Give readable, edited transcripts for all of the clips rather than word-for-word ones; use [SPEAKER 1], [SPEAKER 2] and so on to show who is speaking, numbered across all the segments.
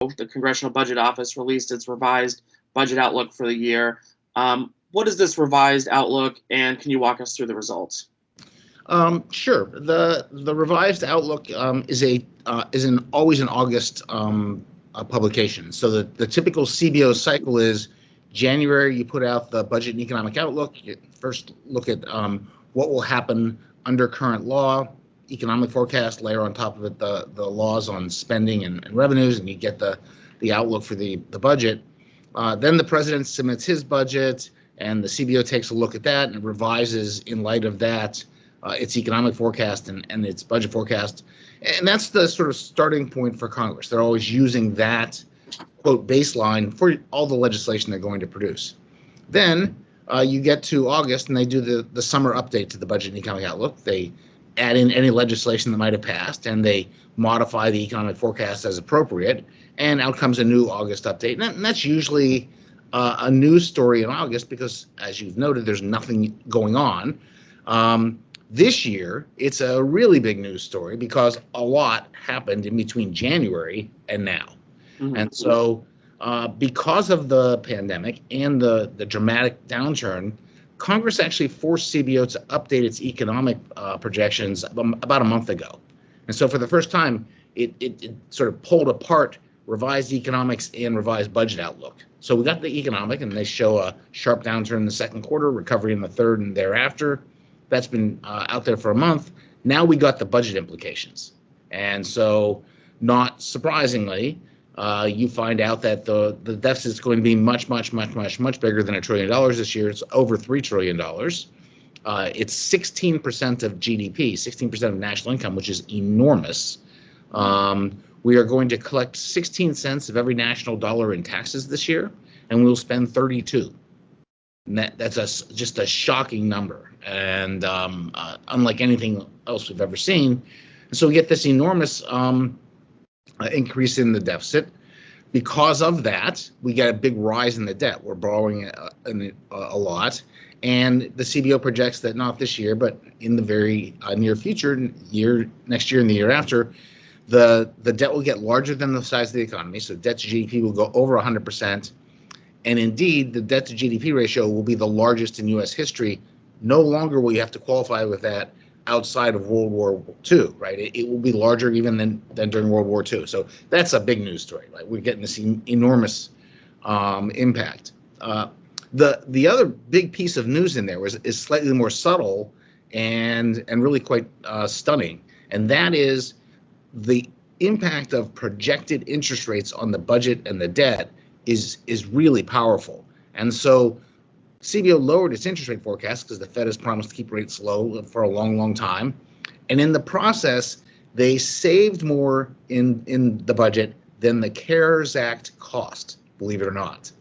[SPEAKER 1] the Congressional Budget Office released its revised budget outlook for the year. What is this revised outlook, and can you walk us through the results?
[SPEAKER 2] Sure. The revised outlook is always an August publication. So the typical CBO cycle is January. You put out the budget and economic outlook. You first look at what will happen under current law, economic forecast. Layer on top of it the laws on spending and revenues, and you get the outlook for the budget. Then the president submits his budget, and the CBO takes a look at that and revises in light of that its economic forecast and its budget forecast. And that's the sort of starting point for Congress. They're always using that, quote, baseline for all the legislation they're going to produce. Then you get to August, and they do the summer update to the budget and economic outlook. They add in any legislation that might have passed, and they modify the economic forecast as appropriate, and out comes a new August update. And that's usually a news story in August because, as you've noted, there's nothing going on. This year, it's a really big news story because a lot happened in between January and now. Mm-hmm. And so because of the pandemic and the dramatic downturn, Congress actually forced CBO to update its economic projections about a month ago. And so for the first time, it sort of pulled apart revised economics and revised budget outlook. So we got the economic, and they show a sharp downturn in the second quarter, recovery in the third and thereafter. That's been out there for a month. Now we got the budget implications. And so, not surprisingly, you find out that the deficit is going to be much bigger than $1 trillion this year. It's over $3 trillion. It's 16% of GDP, 16% of national income, which is enormous. We are going to collect 16 cents of every national dollar in taxes this year, and we'll spend 32. And that's just a shocking number, and unlike anything else we've ever seen. And so we get this enormous increase in the deficit. Because of that, we get a big rise in the debt. We're borrowing a lot, and the CBO projects that not this year, but in the very near future, next year and the year after, the debt will get larger than the size of the economy. So debt to GDP will go over 100%. And indeed, the debt to GDP ratio will be the largest in U.S. history. No longer will you have to qualify with that outside of World War II, right? It will be larger even than during World War II. So that's a big news story. Like we're getting this enormous impact. The other big piece of news in there is slightly more subtle and really quite stunning, and that is the impact of projected interest rates on the budget and the debt is really powerful. And so CBO lowered its interest rate forecast because the Fed has promised to keep rates low for a long time. And in the process, they saved more in the budget than the CARES Act cost, believe it or not.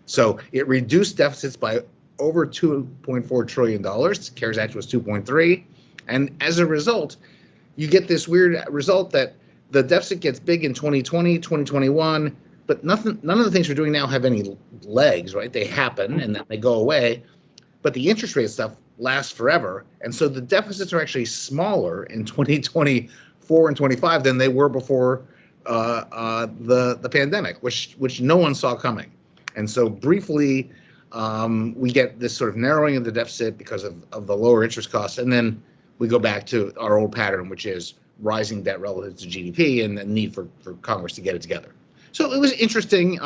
[SPEAKER 2] So it reduced deficits by over $2.4 trillion. CARES Act was 2.3. And as a result, you get this weird result that the deficit gets big in 2020, 2021, but none of the things we're doing now have any legs, right? They happen and then they go away, but the interest rate stuff lasts forever. And so the deficits are actually smaller in 2024 and 25 than they were before the pandemic, which no one saw coming. And so briefly, we get this sort of narrowing of the deficit because of the lower interest costs. And then we go back to our old pattern, which is rising debt relative to GDP and the need for Congress to get it together. So it was interesting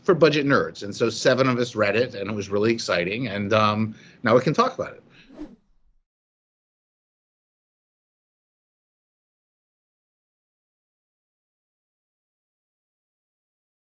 [SPEAKER 2] for budget nerds. And so 7 of us read it, and it was really exciting. And now we can talk about it.